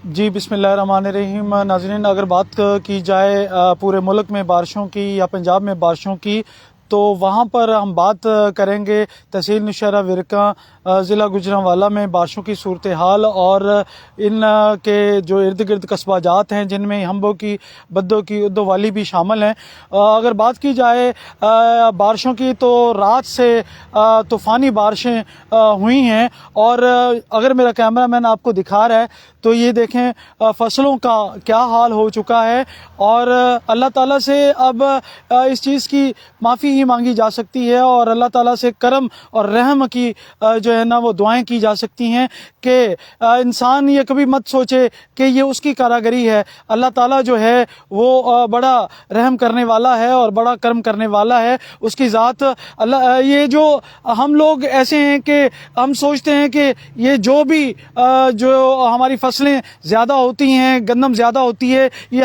جی بسم اللہ الرحمن الرحیم۔ ناظرین، اگر بات کی جائے پورے ملک میں بارشوں کی یا پنجاب میں بارشوں کی، تو وہاں پر ہم بات کریں گے تحصیل نوشہرہ ورکاں ضلع گوجرانوالا میں بارشوں کی صورتحال اور ان کے جو ارد گرد قصبہ جات ہیں جن میں ہمبو کی، بدو کی، ادو والی بھی شامل ہیں۔ اگر بات کی جائے بارشوں کی تو رات سے طوفانی بارشیں ہوئی ہیں، اور اگر میرا کیمرہ مین آپ کو دکھا رہا ہے تو یہ دیکھیں فصلوں کا کیا حال ہو چکا ہے، اور اللہ تعالیٰ سے اب اس چیز کی معافی ہی مانگی جا سکتی ہے، اور اللہ تعالیٰ سے کرم اور رحم کی جو ہے نا وہ دعائیں کی جا سکتی ہیں کہ انسان یہ کبھی مت سوچے کہ یہ اس کی کاراگری ہے۔ اللہ تعالیٰ جو ہے وہ بڑا رحم کرنے والا ہے اور بڑا کرم کرنے والا ہے، اس کی ذات اللہ۔ یہ جو ہم لوگ ایسے ہیں کہ ہم سوچتے ہیں کہ یہ جو بھی جو ہماری فصلیں زیادہ ہوتی ہیں، گندم زیادہ ہوتی ہے، یہ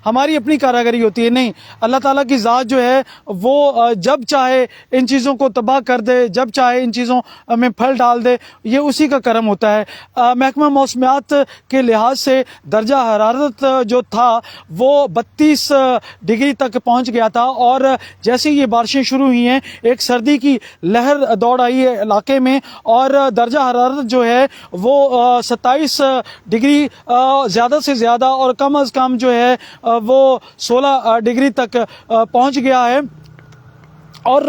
ہماری اپنی کاراگری ہوتی ہے۔ نہیں، اللہ تعالیٰ کی ذات جو ہے وہ جب چاہے ان چیزوں کو تباہ کر دے، جب چاہے ان چیزوں میں پھل ڈال دے، یہ اسی کا کرم ہوتا ہے۔ محکمہ موسمیات کے لحاظ سے درجہ حرارت جو تھا وہ 32 ڈگری تک پہنچ گیا تھا، اور جیسے یہ بارشیں شروع ہوئی ہیں ایک سردی کی لہر دوڑ آئی ہے علاقے میں، اور درجہ حرارت جو ہے وہ 27 ڈگری زیادہ سے زیادہ اور کم از کم جو ہے وہ 16 ڈگری تک پہنچ گیا ہے، اور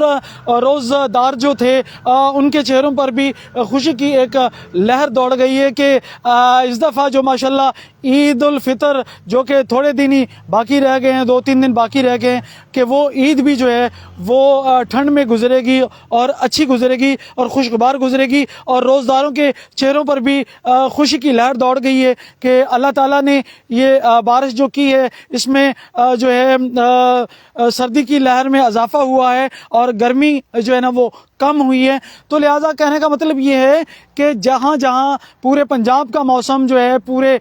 روزدار جو تھے ان کے چہروں پر بھی خوشی کی ایک لہر دوڑ گئی ہے کہ اس دفعہ جو ماشاءاللہ عید الفطر جو کہ تھوڑے دن ہی باقی رہ گئے ہیں، 2-3 دن باقی رہ گئے ہیں، کہ وہ عید بھی جو ہے وہ ٹھنڈ میں گزرے گی اور اچھی گزرے گی اور خوشگوار گزرے گی، اور روزداروں کے چہروں پر بھی خوشی کی لہر دوڑ گئی ہے کہ اللہ تعالیٰ نے یہ بارش جو کی ہے اس میں جو ہے سردی کی لہر میں اضافہ ہوا ہے اور گرمی جو ہے نا وہ کم ہوئی ہے۔ تو لہٰذا کہنے کا مطلب یہ ہے کہ جہاں جہاں پورے پنجاب کا موسم جو ہے، پورے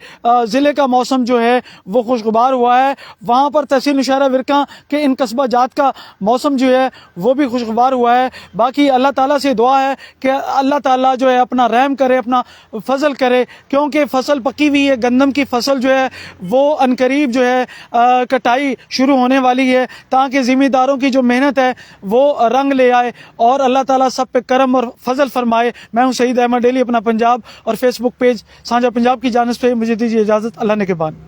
ضلع کا موسم جو ہے وہ خوشگوار ہوا ہے، وہاں پر تحصیل نوشہرہ ورکاں کے ان قصبہ جات کا موسم جو ہے وہ بھی خوشگوار ہوا ہے۔ باقی اللہ تعالیٰ سے دعا ہے کہ اللہ تعالیٰ جو ہے اپنا رحم کرے، اپنا فضل کرے، کیونکہ فصل پکی ہوئی ہے، گندم کی فصل جو ہے وہ عنقریب جو ہے کٹائی شروع ہونے والی ہے، تاکہ ذمہ داروں کی جو محنت ہے وہ رنگ لے آئے اور اللہ تعالیٰ سب پہ کرم اور فضل فرمائے۔ میں ہوں سعید احمد ڈیلی، اپنا پنجاب اور فیس بک پیج سانجا پنجاب کی جانب سے مجھے دیجیے اجازت۔ اللہ نگہبان۔